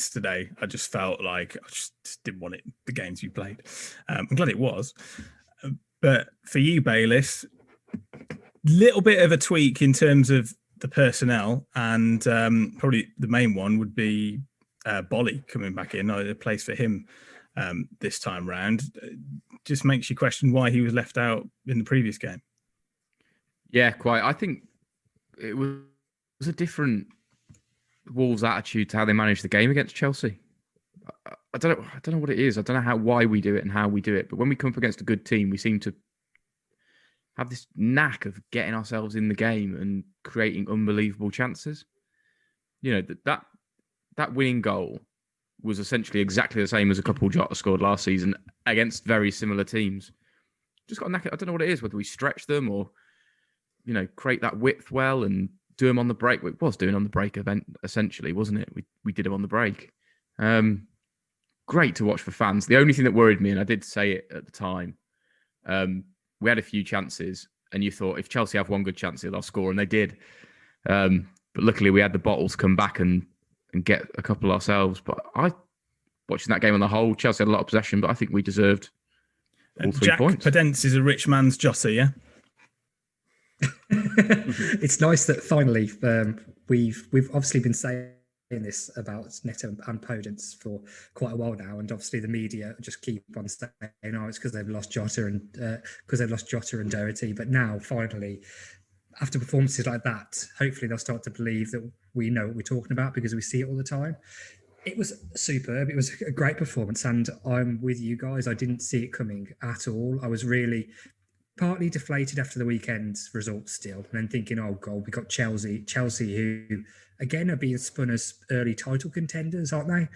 yesterday, I just felt like I just didn't want the game to be played. I'm glad it was. But for you, Bayliss, little bit of a tweak in terms of the personnel, and probably the main one would be Bolly coming back in, a place for him this time round. Just makes you question why he was left out in the previous game. Yeah, quite. I think it was a different Wolves attitude to how they managed the game against Chelsea. I don't know what it is. I don't know why we do it and how we do it. But when we come up against a good team, we seem to have this knack of getting ourselves in the game and creating unbelievable chances. You know, that winning goal was essentially exactly the same as a couple Jota scored last season against very similar teams. Just got a knack. I don't know what it is, whether we stretch them or, you know, create that width well and do them on the break. It was doing on the break event, essentially, wasn't it? We did them on the break. Great to watch for fans. The only thing that worried me, and I did say it at the time, we had a few chances, and you thought if Chelsea have one good chance, they'll score, and they did. But luckily, we had the bottles come back and get a couple ourselves. But watching that game on the whole, Chelsea had a lot of possession, but I think we deserved all 3 points. Jack Podence is a rich man's Jota, yeah? It's nice that finally we've obviously been saying this about Neto and Podence for quite a while now, and obviously the media just keep on saying, "Oh, it's because they've lost Jota and Doherty." But now, finally, after performances like that, hopefully they'll start to believe that we know what we're talking about because we see it all the time. It was superb. It was a great performance, and I'm with you guys. I didn't see it coming at all. I was really partly deflated after the weekend's results still, and then thinking, oh God, we got Chelsea who again are being spun as early title contenders, aren't they?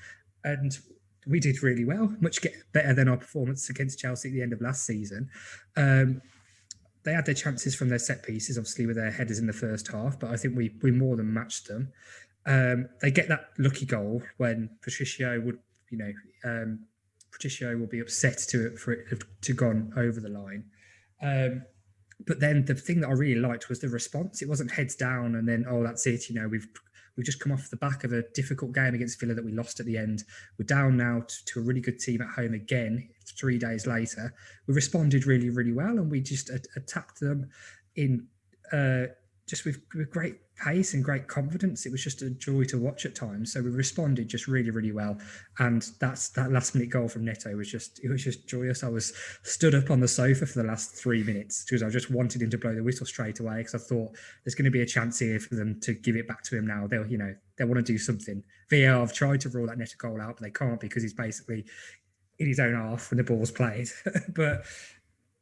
And we did really well, much better than our performance against Chelsea at the end of last season. They had their chances from their set pieces, obviously with their headers in the first half, but I think we more than matched them. They get that lucky goal when Patricio would, Patricio will be upset for it to gone over the line. But then the thing that I really liked was the response. It wasn't heads down and then, oh, that's it. You know, we've just come off the back of a difficult game against Villa that we lost at the end. We're down now to a really good team at home again 3 days later. We responded really, really well, and we just attacked them in just with great pace and great confidence. It was just a joy to watch at times. So we responded just really, really well. And that last minute goal from Neto was just joyous. I was stood up on the sofa for the last 3 minutes because I just wanted him to blow the whistle straight away, because I thought there's going to be a chance here for them to give it back to him now. They want to do something. VAR have tried to rule that Neto goal out, but they can't because he's basically in his own half when the ball's played. But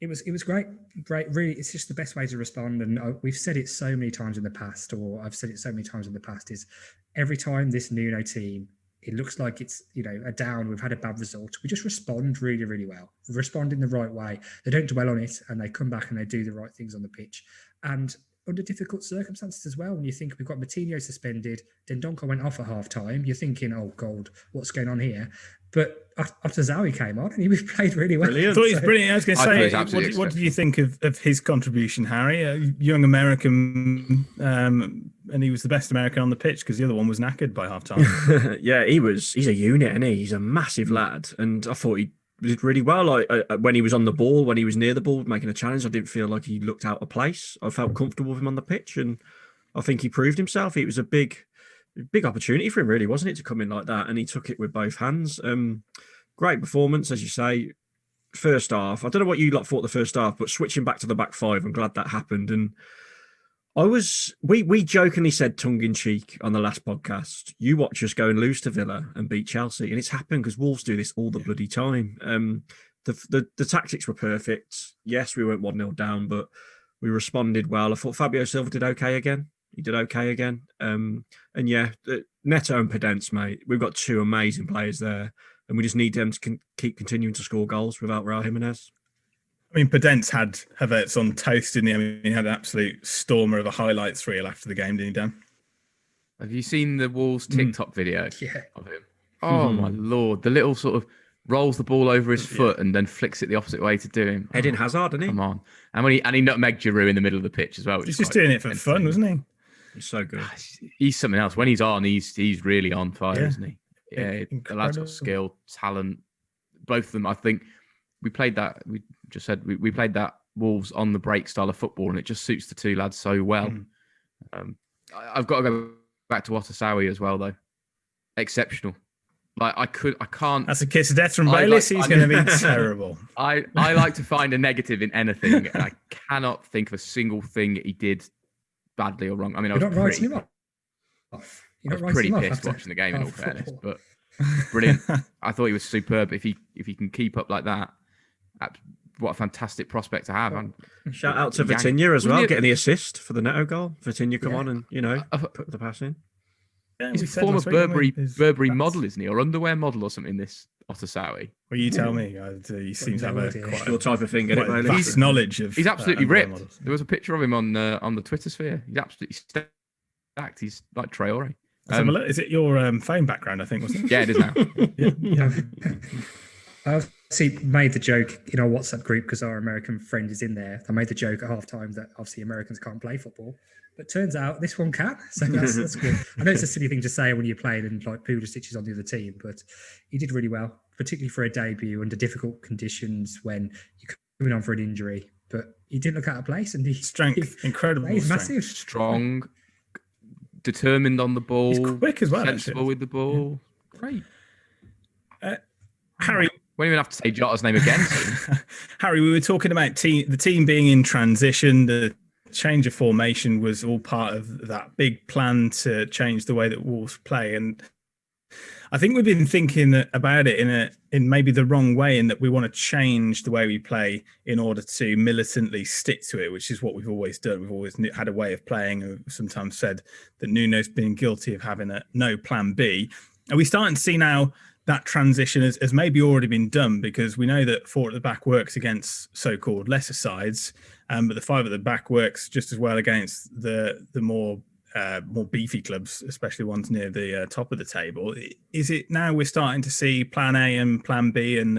it was great. Really, it's just the best way to respond. And we've said it so many times in the past, or I've said it so many times in the past, is every time this Nuno team, it looks like it's, a down, we've had a bad result, we just respond really, really well. We respond in the right way. They don't dwell on it, and they come back and they do the right things on the pitch. And under difficult circumstances as well, when you think we've got Moutinho suspended, Dendoncker went off at half-time, you're thinking, oh, God, what's going on here? But after Zawi came on, and he played really well. Brilliant. I thought he was brilliant. I was going to say, what did you think of his contribution, Harry? A young American, and he was the best American on the pitch because the other one was knackered by half-time. Yeah, he's a unit, isn't he? He's a massive lad. And I thought he did really well. When he was on the ball, when he was near the ball, making a challenge, I didn't feel like he looked out of place. I felt comfortable with him on the pitch, and I think he proved himself. It was a big opportunity for him, really, wasn't it, to come in like that? And he took it with both hands. Great performance, as you say. First half, I don't know what you lot thought the first half, but switching back to the back five, I'm glad that happened. And we jokingly said tongue in cheek on the last podcast, you watch us go and lose to Villa and beat Chelsea, and it's happened because Wolves do this all the bloody time. The tactics were perfect. Yes, we went 1-0 down, but we responded well. I thought Fabio Silva did okay again. He did okay again. And yeah, Neto and Podence, mate, we've got two amazing players there, and we just need them to keep continuing to score goals without Raul Jimenez. I mean, Podence had Havertz on toast, didn't he? I mean, he had an absolute stormer of a highlights reel after the game, didn't he, Dan? Have you seen the Wolves TikTok video of him? Oh, my Lord. The little sort of rolls the ball over his foot and then flicks it the opposite way to do him. Eden Hazard, didn't he? Come on. And he nutmegged Giroud in the middle of the pitch as well. He's just doing it for fun, wasn't he? He's so good. He's something else. When he's on, he's really on fire, isn't he? Yeah, the lad's Incredible. got skill, talent. Both of them, I think. We played that. We just said we played that Wolves on the break style of football, and it just suits the two lads so well. Mm. I've got to go back to Otasawi as well, though. Exceptional. Like I can't. That's a kiss of death from I Bayliss. like- He's going to be terrible. I like to find a negative in anything, and I cannot think of a single thing he did badly or wrong. I mean, You're not writing him off. I You're was not pretty writing him off pissed after watching the game, in all half fairness, football. but brilliant. I thought he was superb. If he can keep up like that, what a fantastic prospect to have. And Shout out to Yang- Vitinha as well, wasn't it- getting the assist for the Neto goal. Vitinha come Yeah. on and, put the pass in. Yeah, he's we a said former last week, didn't we? Burberry That's- model, isn't he? Or underwear model or something, this Otasawi. Well, you tell me. He seems to have no a idea. quite Your type of thing, get it, quite Bailey? vast knowledge of. He's absolutely underwear ripped. models. There was a picture of him on the Twitter sphere. He's absolutely stacked. He's like Traore. Let's have a look. Is it your phone background? I think wasn't it? Yeah, it is now. Yeah. I obviously made the joke in our WhatsApp group because our American friend is in there. I made the joke at halftime that obviously Americans can't play football, but turns out this one can. So that's good. I know it's a silly thing to say when you're playing and like Pulisic is on the other team, but he did really well, particularly for a debut under difficult conditions when you're coming on for an injury. But he didn't look out of place, and Strength, incredible He's strength. massive. Strong, determined on the ball. He's quick as well. Sensible Actually. with the ball. Great. Harry, Won't even have to say Jota's name again. soon. Harry, we were talking about the team being in transition. The change of formation was all part of that big plan to change the way that Wolves play. And I think we've been thinking about it in maybe the wrong way, in that we want to change the way we play in order to militantly stick to it, which is what we've always done. We've always had a way of playing. I've sometimes said that Nuno's been guilty of having no plan B. Are we starting to see now that transition has maybe already been done, because we know that 4 at the back works against so-called lesser sides, but the 5 at the back works just as well against the more beefy clubs, especially ones near the top of the table. Is it now we're starting to see plan A and plan B, and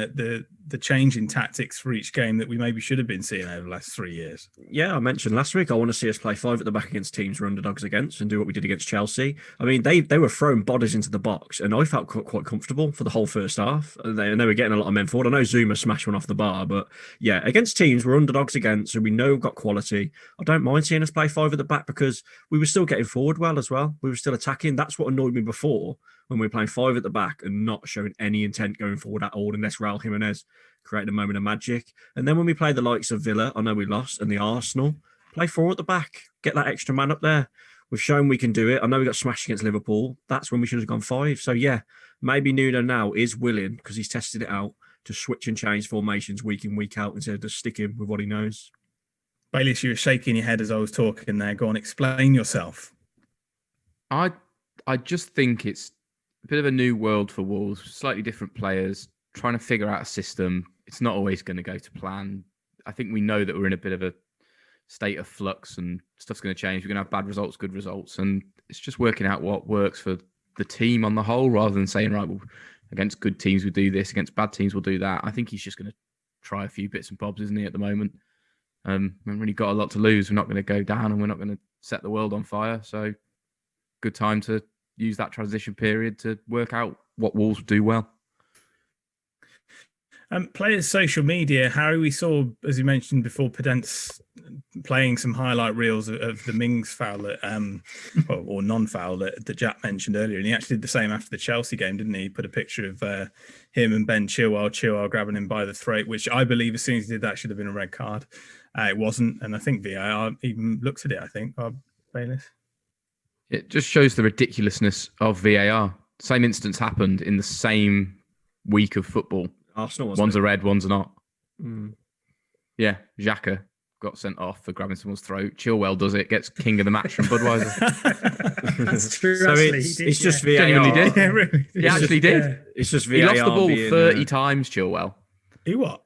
the change in tactics for each game that we maybe should have been seeing over the last 3 years? Yeah, I mentioned last week I want to see us play 5 at the back against teams we're underdogs against and do what we did against Chelsea. I mean, they were throwing bodies into the box, and I felt quite comfortable for the whole first half. And they were getting a lot of men forward. I know Zuma smashed one off the bar, but yeah, against teams we're underdogs against, and we know we've got quality, I don't mind seeing us play 5 at the back, because we were still getting forward well as well. We were still attacking. That's what annoyed me before, when we were playing 5 at the back and not showing any intent going forward at all, unless Raul Jimenez created a moment of magic. And then when we play the likes of Villa, I know we lost, and the Arsenal, play 4 at the back, get that extra man up there. We've shown we can do it. I know we got smashed against Liverpool. That's when we should have gone 5. So yeah, maybe Nuno now is willing, because he's tested it out, to switch and change formations week in, week out, instead of just sticking with what he knows. Baelish, you were shaking your head as I was talking there. Go on, explain yourself. I just think it's a bit of a new world for Wolves, slightly different players, trying to figure out a system. It's not always going to go to plan. I think we know that we're in a bit of a state of flux, and stuff's going to change. We're going to have bad results, good results, and it's just working out what works for the team on the whole, rather than saying, right, well, against good teams we'll do this, against bad teams we'll do that. I think he's just going to try a few bits and bobs, isn't he, at the moment? We've really got a lot to lose. We're not going to go down, and we're not going to set the world on fire. So good time to use that transition period to work out what Wolves do well. Players' social media, Harry, we saw, as you mentioned before, Pedence playing some highlight reels of the Mings foul that, or non-foul that Jack mentioned earlier. And he actually did the same after the Chelsea game, didn't he? He put a picture of him and Ben Chilwell grabbing him by the throat, which I believe as soon as he did that should have been a red card. It wasn't. And I think VAR even looked at it, I think, Bayless. It just shows the ridiculousness of VAR. Same instance happened in the same week of football. Arsenal, one's a red, one's not. Mm. Yeah, Xhaka got sent off for grabbing someone's throat. Chilwell does it, gets king of the match from Budweiser. That's true. So actually, it's just VAR. Genuinely did. Yeah, really. He actually did. Yeah. It's just VAR. He lost the ball being, 30 times, Chilwell. He what?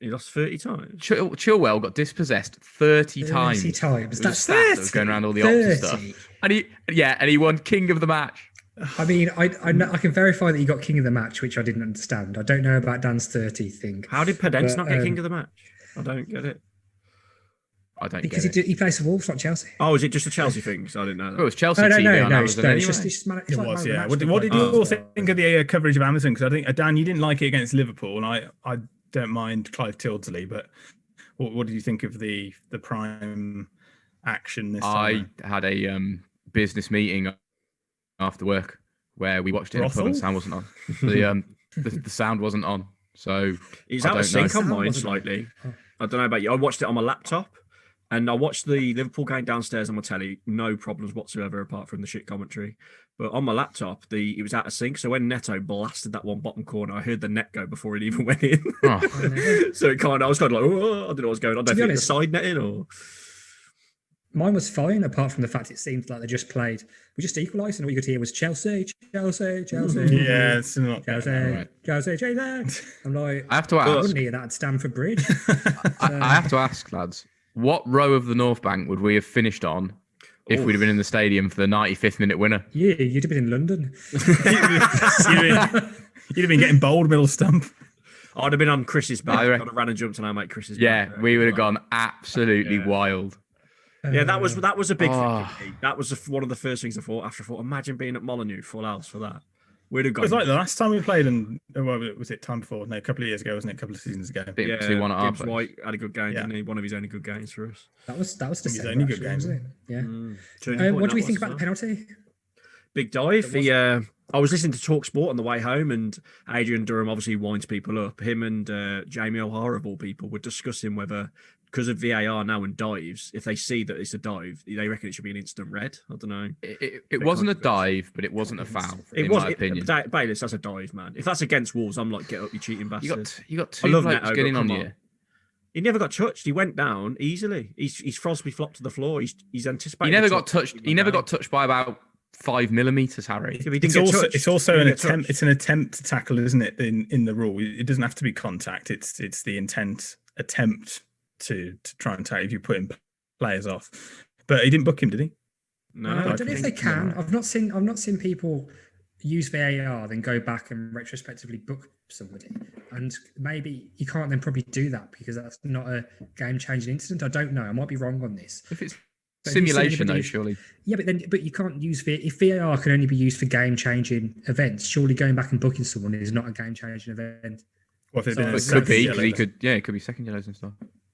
He lost 30 times. Chilwell got dispossessed 30 times. 30 times. It was That's a stat that was going around all the odds and stuff. And he won king of the match. I mean, I know, I can verify that he got king of the match, which I didn't understand. I don't know about Dan's 30 thing. How did Pedence But, not get king of the match? I don't get it. I don't Because get it. he plays for Wolves, not Chelsea. Oh, is it just a Chelsea thing? So I didn't know Well, it that. was Chelsea No, TV on it's, Amazon no, anyway. it's just It it's was, like yeah. match What stuff did like you that. all think of the coverage of Amazon? Because I think, Dan, you didn't like it against Liverpool, and I don't mind Clive Tildesley, but what did you think of the prime action this I time? had a business meeting after work where we watched it, and the Brothel? sound wasn't on. The sound wasn't on. So It's I out of don't know. sync on Sound mine wasn't on. slightly. Oh. I don't know about you. I watched it on my laptop, and I watched the Liverpool game downstairs on my telly. No problems whatsoever, apart from the shit commentary. But on my laptop, it was out of sync. So when Neto blasted that one bottom corner, I heard the net go before it even went in. Oh, So I was kind of like, oh, I don't know what's going on. I To don't be think honest- the side netting or. Mine was fine, apart from the fact it seemed like they just played. We just equalised, and all you could hear was Chelsea, Chelsea, Chelsea. Yeah, it's not. Chelsea, right. Chelsea, Chelsea. I'm like, I have to I ask. wouldn't hear that at Stamford Bridge. I have to ask, lads, what row of the North Bank would we have finished on if we'd have been in the stadium for the 95th minute winner? Yeah, you'd have been in London. You'd have been getting bold middle stump. I'd have been on Chris's back. I I'd reckon- have ran and jumped on our mate Chris's Yeah, back. we would have gone absolutely Yeah. wild. Yeah, that was a big Oh. thing. for me. That was one of the first things I thought after. I thought, imagine being at Molineux full house for that. We'd have It gone. was like the last time we played, and was it time before? No, a couple of years ago, wasn't it? A couple of seasons ago. I think yeah, 2-1 at our Gibbs place. White had a good game, Yeah. didn't he? One of his only good games for us. That was His December, only good actually, game. wasn't it? Yeah. Turning point What do we that think was about the as well. penalty? Big dive. I was listening to Talk Sport on the way home, and Adrian Durham obviously winds people up. Him and Jamie O'Hara, of all people, were discussing whether, because of VAR now and dives, if they see that it's a dive, they reckon it should be an instant red. I don't know. It wasn't a dive, but it wasn't a foul, It in was, my opinion. Bayless, that's a dive, man. If that's against Wolves, I'm like, get up, you cheating bastard. You got I two love blokes Neto, getting but on come you. on. He never got touched. He went down easily. He's Frosby flopped to the floor. He's anticipating. He never the got touch. touched. He never got touched by about 5 millimeters, Harry. If he didn't It's get also, touched, it's also he an didn't get attempt. touched. It's an attempt to tackle, isn't it? In the rule, it doesn't have to be contact. It's the attempt to try and tackle if you put him players off. But he didn't book him, did he? No, I don't know if they think- can. no. I've not seen people use VAR then go back and retrospectively book somebody, and maybe you can't then probably do that because that's not a game-changing incident. I don't know. I might be wrong on this. If it's But have you seen simulation, though, anybody- surely. Yeah, but you can't use if VAR can only be used for game-changing events. Surely going back and booking someone is not a game-changing event. Or if it'd So been a it It second could be yellow, because he could. Yeah, it could be second yellows and stuff.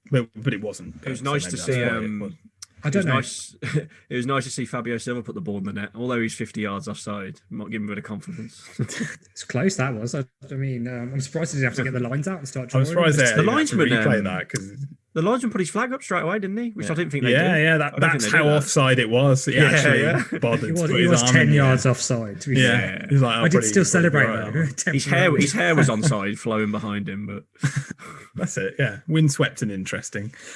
but it wasn't. It was So nice maybe to that's see. why it was. I It don't was know. nice. It was nice to see Fabio Silva put the ball in the net, although he's 50 yards offside. Might give him a bit of confidence. It's close. That was. I mean, I'm surprised they didn't have to get the lines out and start. I'm drawing. surprised Just- they The had to linesman, replay um, that because The linesman put his flag up straight away, didn't he? Which I didn't think they did. yeah, I don't that's think they how do that. offside it was. He Yeah, actually yeah. bothered. He to was, put he his was arm 10 in the yards air. offside. To be Yeah, fair. he's like, I did still celebrate right. though. His hair was onside, flowing behind him, but That's it. Yeah, windswept and interesting.